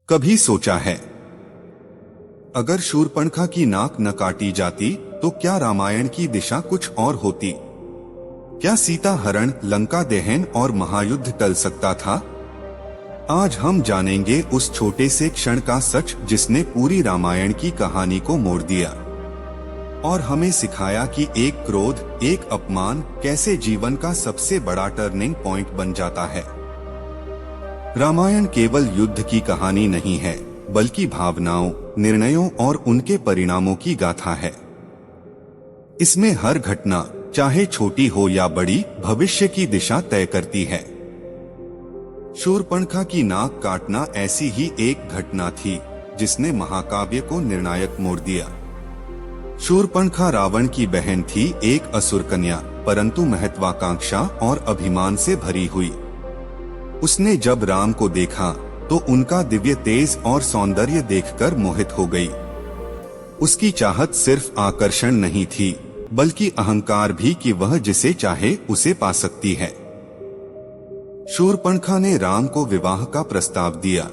कभी सोचा है, अगर शूर्पणखा की नाक न काटी जाती तो क्या रामायण की दिशा कुछ और होती? क्या सीता हरण, लंका दहन और महायुद्ध टल सकता था? आज हम जानेंगे उस छोटे से क्षण का सच जिसने पूरी रामायण की कहानी को मोड़ दिया और हमें सिखाया कि एक क्रोध, एक अपमान कैसे जीवन का सबसे बड़ा टर्निंग पॉइंट बन जाता है। रामायण केवल युद्ध की कहानी नहीं है, बल्कि भावनाओं, निर्णयों और उनके परिणामों की गाथा है। इसमें हर घटना, चाहे छोटी हो या बड़ी, भविष्य की दिशा तय करती है। शूर्पणखा की नाक काटना ऐसी ही एक घटना थी जिसने महाकाव्य को निर्णायक मोड़ दिया। शूर्पणखा रावण की बहन थी, एक असुर कन्या, परंतु महत्वाकांक्षा और अभिमान से भरी हुई। उसने जब राम को देखा तो उनका दिव्य तेज और सौंदर्य देखकर मोहित हो गई। उसकी चाहत सिर्फ आकर्षण नहीं थी, बल्कि अहंकार भी कि वह जिसे चाहे उसे पा सकती है। शूर्पणखा ने राम को विवाह का प्रस्ताव दिया,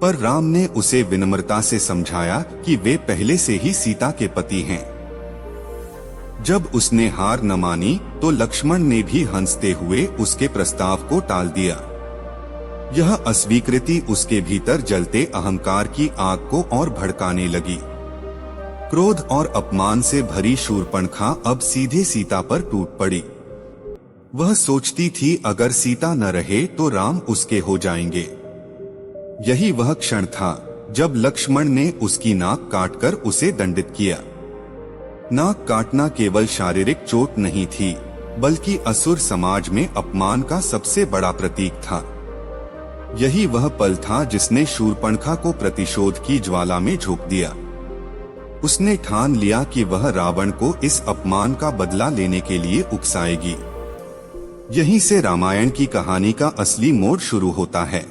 पर राम ने उसे विनम्रता से समझाया कि वे पहले से ही सीता के पति हैं। जब उसने हार न मानी तो लक्ष्मण ने भी हंसते हुए उसके प्रस्ताव को टाल दिया। यह अस्वीकृति उसके भीतर जलते अहंकार की आग को और भड़काने लगी। क्रोध और अपमान से भरी शूर्पणखा अब सीधे सीता पर टूट पड़ी। वह सोचती थी अगर सीता न रहे तो राम उसके हो जाएंगे। यही वह क्षण था जब लक्ष्मण ने उसकी नाक काटकर उसे दंडित किया। नाक काटना केवल शारीरिक चोट नहीं थी, बल्कि असुर समाज में अपमान का सबसे बड़ा प्रतीक था। यही वह पल था जिसने शूर्पणखा को प्रतिशोध की ज्वाला में झोंक दिया। उसने ठान लिया कि वह रावण को इस अपमान का बदला लेने के लिए उकसाएगी। यहीं से रामायण की कहानी का असली मोड़ शुरू होता है।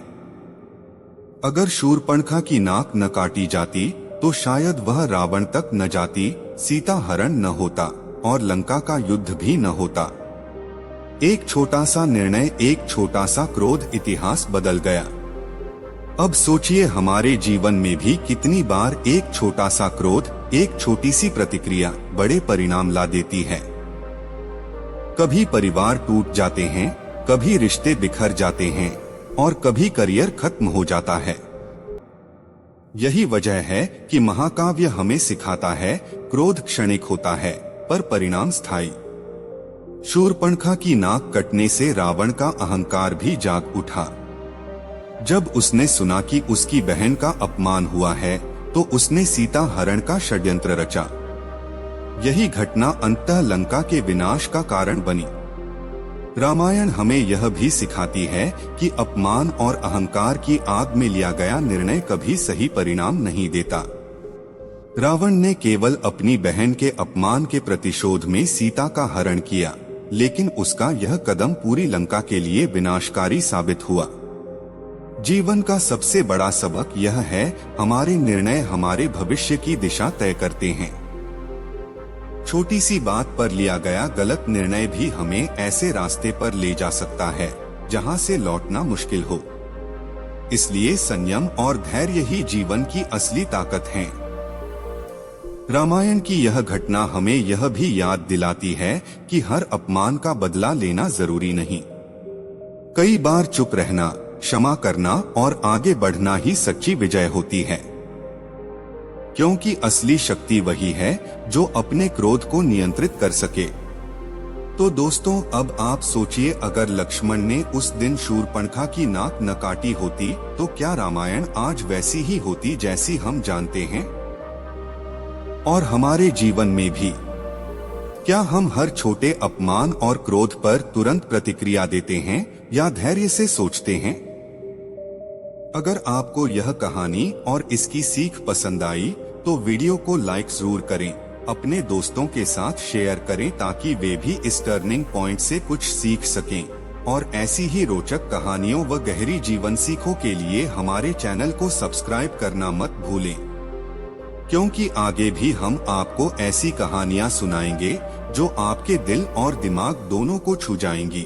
अगर शूर्पणखा की नाक न काटी जाती तो शायद वह रावण तक न जाती, सीता हरण न होता और लंका का युद्ध भी न होता। एक छोटा सा निर्णय, एक छोटा सा क्रोध इतिहास बदल गया। अब सोचिए हमारे जीवन में भी कितनी बार एक छोटा सा क्रोध, एक छोटी सी प्रतिक्रिया बड़े परिणाम ला देती है। कभी परिवार टूट जाते हैं, कभी रिश्ते बिखर जाते हैं और कभी करियर खत्म हो जाता है। यही वजह है कि महाकाव्य हमें सिखाता है, क्रोध क्षणिक होता है पर परिणाम स्थायी। शूर्पणखा की नाक कटने से रावण का अहंकार भी जाग उठा। जब उसने सुना कि उसकी बहन का अपमान हुआ है तो उसने सीता हरण का षड्यंत्र रचा। यही घटना अंततः लंका के विनाश का कारण बनी। रामायण हमें यह भी सिखाती है कि अपमान और अहंकार की आग में लिया गया निर्णय कभी सही परिणाम नहीं देता। रावण ने केवल अपनी बहन के अपमान के प्रतिशोध में सीता का हरण किया, लेकिन उसका यह कदम पूरी लंका के लिए विनाशकारी साबित हुआ। जीवन का सबसे बड़ा सबक यह है, हमारे निर्णय हमारे भविष्य की दिशा तय करते हैं। छोटी सी बात पर लिया गया गलत निर्णय भी हमें ऐसे रास्ते पर ले जा सकता है जहां से लौटना मुश्किल हो। इसलिए संयम और धैर्य ही जीवन की असली ताकत है। रामायण की यह घटना हमें यह भी याद दिलाती है कि हर अपमान का बदला लेना जरूरी नहीं। कई बार चुप रहना, क्षमा करना और आगे बढ़ना ही सच्ची विजय होती है, क्योंकि असली शक्ति वही है जो अपने क्रोध को नियंत्रित कर सके। तो दोस्तों, अब आप सोचिए अगर लक्ष्मण ने उस दिन शूर्पणखा की नाक न काटी होती तो क्या रामायण आज वैसी ही होती जैसी हम जानते हैं? और हमारे जीवन में भी क्या हम हर छोटे अपमान और क्रोध पर तुरंत प्रतिक्रिया देते हैं या धैर्य से सोचते हैं? अगर आपको यह कहानी और इसकी सीख पसंद आई तो वीडियो को लाइक जरूर करें, अपने दोस्तों के साथ शेयर करें ताकि वे भी इस टर्निंग पॉइंट से कुछ सीख सकें। और ऐसी ही रोचक कहानियों व गहरी जीवन सीखों के लिए हमारे चैनल को सब्सक्राइब करना मत भूलें, क्योंकि आगे भी हम आपको ऐसी कहानियां सुनाएंगे जो आपके दिल और दिमाग दोनों को छू जाएंगी।